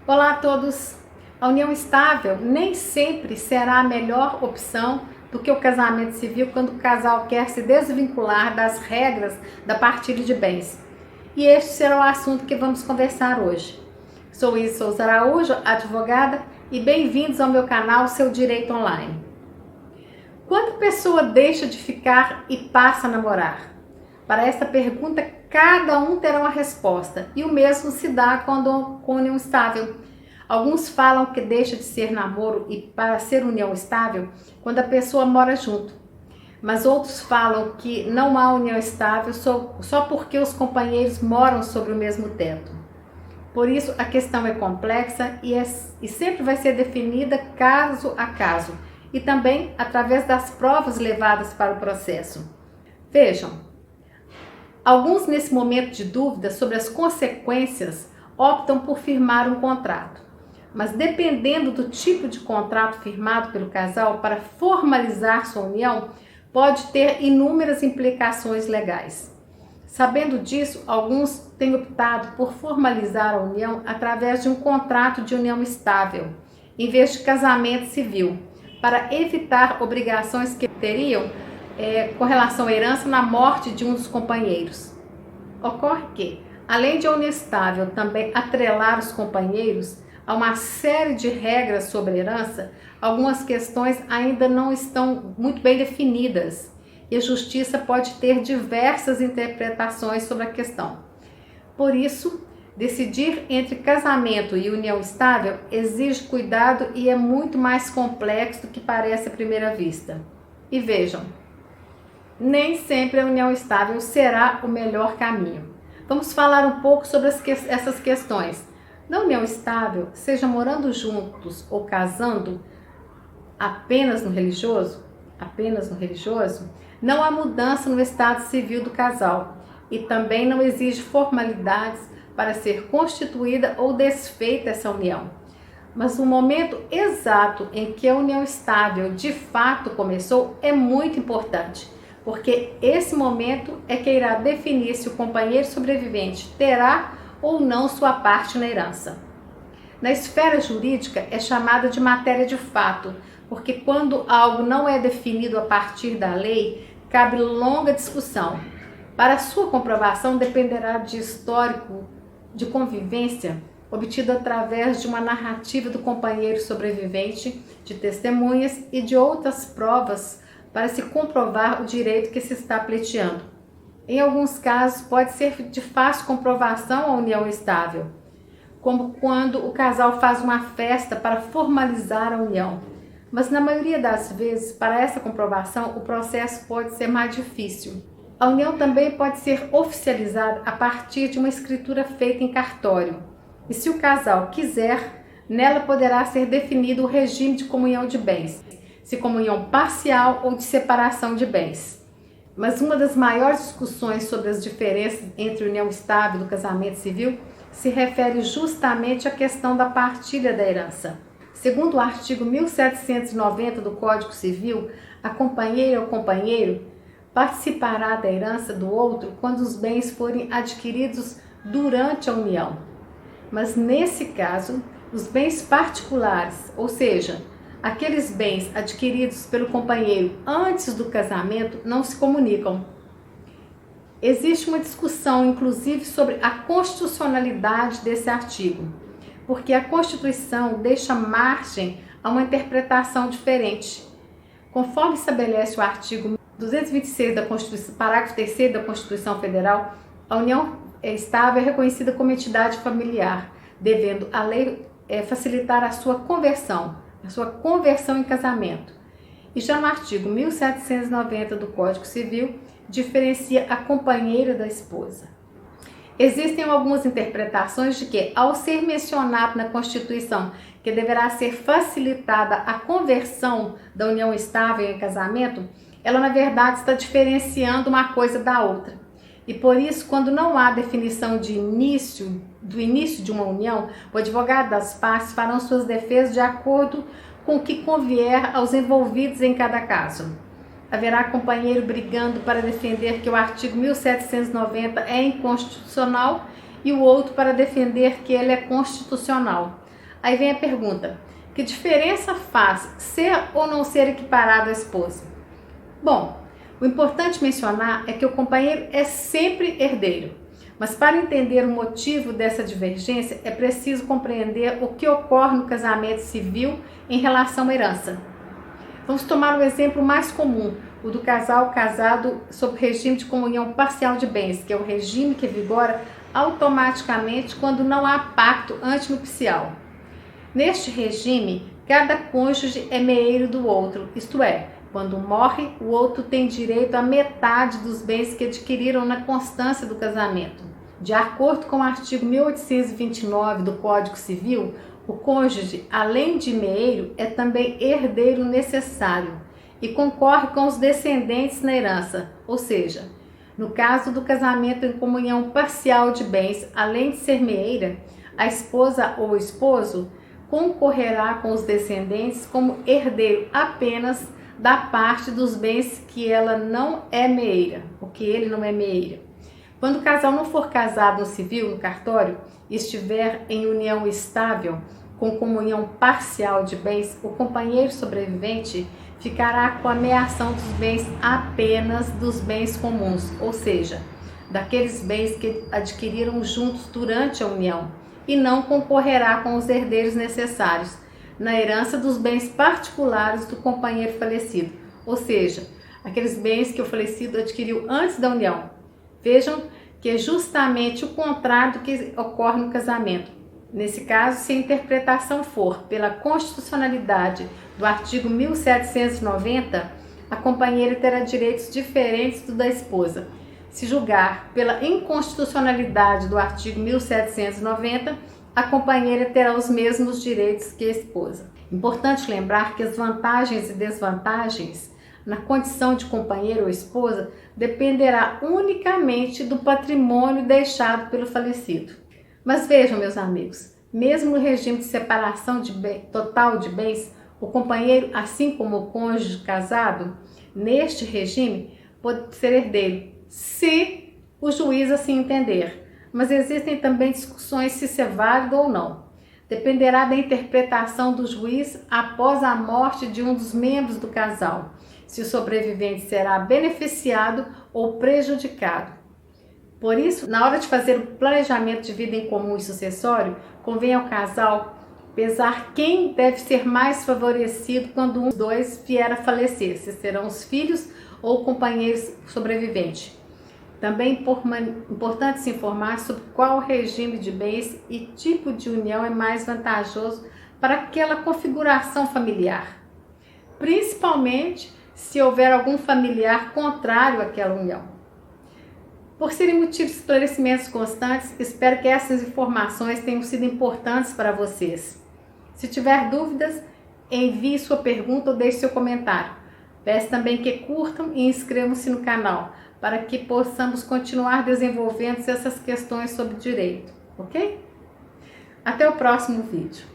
Olá a todos! A união estável nem sempre será a melhor opção do que o casamento civil quando o casal quer se desvincular das regras da partilha de bens. E este será o assunto que vamos conversar hoje. Sou Isa Souza Araújo, advogada, e bem-vindos ao meu canal Seu Direito Online. Quando a pessoa deixa de ficar e passa a namorar? Para esta pergunta, cada um terá uma resposta, e o mesmo se dá quando com união estável. Alguns falam que deixa de ser namoro e para ser união estável quando a pessoa mora junto. Mas outros falam que não há união estável só porque os companheiros moram sobre o mesmo teto. Por isso, a questão é complexa e sempre vai ser definida caso a caso e também através das provas levadas para o processo. Vejam, alguns nesse momento de dúvida sobre as consequências optam por firmar um contrato. Mas dependendo do tipo de contrato firmado pelo casal para formalizar sua união, pode ter inúmeras implicações legais. Sabendo disso, alguns têm optado por formalizar a união através de um contrato de união estável, em vez de casamento civil, para evitar obrigações que teriam com relação à herança na morte de um dos companheiros. Ocorre que, além de a união estável também atrelar os companheiros a uma série de regras sobre herança, algumas questões ainda não estão muito bem definidas e a justiça pode ter diversas interpretações sobre a questão. Por isso, decidir entre casamento e união estável exige cuidado e é muito mais complexo do que parece à primeira vista. E vejam, nem sempre a união estável será o melhor caminho. Vamos falar um pouco sobre essas questões. Na união estável, seja morando juntos ou casando apenas no religioso, não há mudança no estado civil do casal e também não exige formalidades para ser constituída ou desfeita essa união. Mas o momento exato em que a união estável de fato começou é muito importante, porque esse momento é que irá definir se o companheiro sobrevivente terá ou não sua parte na herança. Na esfera jurídica é chamada de matéria de fato, porque quando algo não é definido a partir da lei, cabe longa discussão. Para sua comprovação dependerá de histórico de convivência obtido através de uma narrativa do companheiro sobrevivente, de testemunhas e de outras provas para se comprovar o direito que se está pleiteando. Em alguns casos, pode ser de fácil comprovação a união estável, como quando o casal faz uma festa para formalizar a união. Mas na maioria das vezes, para essa comprovação, o processo pode ser mais difícil. A união também pode ser oficializada a partir de uma escritura feita em cartório. E se o casal quiser, nela poderá ser definido o regime de comunhão de bens, se comunhão parcial ou de separação de bens. Mas uma das maiores discussões sobre as diferenças entre união estável e o casamento civil se refere justamente à questão da partilha da herança. Segundo o artigo 1790 do Código Civil, a companheira ou companheiro participará da herança do outro quando os bens forem adquiridos durante a união. Mas nesse caso, os bens particulares, ou seja, aqueles bens adquiridos pelo companheiro antes do casamento, não se comunicam. Existe uma discussão, inclusive, sobre a constitucionalidade desse artigo, porque a Constituição deixa margem a uma interpretação diferente. Conforme estabelece o artigo 226 da Constituição, parágrafo 3º da Constituição Federal, a união estável é reconhecida como entidade familiar, devendo a lei facilitar a sua conversão em casamento. E já no artigo 1790 do Código Civil, diferencia a companheira da esposa. Existem algumas interpretações de que, ao ser mencionado na Constituição que deverá ser facilitada a conversão da união estável em casamento, ela na verdade está diferenciando uma coisa da outra. E por isso, quando não há definição do início de uma união, o advogado das partes farão suas defesas de acordo com o que convier aos envolvidos em cada caso. Haverá companheiro brigando para defender que o artigo 1790 é inconstitucional e o outro para defender que ele é constitucional. Aí vem a pergunta: que diferença faz ser ou não ser equiparado à esposa? Bom, o importante mencionar é que o companheiro é sempre herdeiro. Mas para entender o motivo dessa divergência, é preciso compreender o que ocorre no casamento civil em relação à herança. Vamos tomar o exemplo mais comum, o do casal casado sob regime de comunhão parcial de bens, que é o regime que vigora automaticamente quando não há pacto antinupcial. Neste regime, cada cônjuge é meeiro do outro, isto é, quando morre, o outro tem direito à metade dos bens que adquiriram na constância do casamento. De acordo com o artigo 1829 do Código Civil, o cônjuge, além de meeiro, é também herdeiro necessário e concorre com os descendentes na herança, ou seja, no caso do casamento em comunhão parcial de bens, além de ser meeira, a esposa ou o esposo concorrerá com os descendentes como herdeiro apenas da parte dos bens que ela não é meeira, o que ele não é meeira. Quando o casal não for casado no civil, no cartório, e estiver em união estável, com comunhão parcial de bens, o companheiro sobrevivente ficará com a meação dos bens apenas dos bens comuns, ou seja, daqueles bens que adquiriram juntos durante a união, e não concorrerá com os herdeiros necessários na herança dos bens particulares do companheiro falecido, ou seja, aqueles bens que o falecido adquiriu antes da união. Vejam que é justamente o contrário do que ocorre no casamento. Nesse caso, se a interpretação for pela constitucionalidade do artigo 1790, a companheira terá direitos diferentes do da esposa. Se julgar pela inconstitucionalidade do artigo 1790, a companheira terá os mesmos direitos que a esposa. Importante lembrar que as vantagens e desvantagens na condição de companheiro ou esposa dependerá unicamente do patrimônio deixado pelo falecido. Mas vejam, meus amigos, mesmo no regime de separação total de bens, o companheiro, assim como o cônjuge casado, neste regime, pode ser herdeiro, se o juiz assim entender. Mas existem também discussões se isso é válido ou não. Dependerá da interpretação do juiz após a morte de um dos membros do casal, se o sobrevivente será beneficiado ou prejudicado. Por isso, na hora de fazer o planejamento de vida em comum e sucessório, convém ao casal pesar quem deve ser mais favorecido quando um dos dois vier a falecer, se serão os filhos ou o companheiro sobrevivente. Também é importante se informar sobre qual regime de bens e tipo de união é mais vantajoso para aquela configuração familiar, principalmente se houver algum familiar contrário àquela união. Por serem motivos de esclarecimentos constantes, espero que essas informações tenham sido importantes para vocês. Se tiver dúvidas, envie sua pergunta ou deixe seu comentário. Peço também que curtam e inscrevam-se no canal, para que possamos continuar desenvolvendo essas questões sobre direito, ok? Até o próximo vídeo.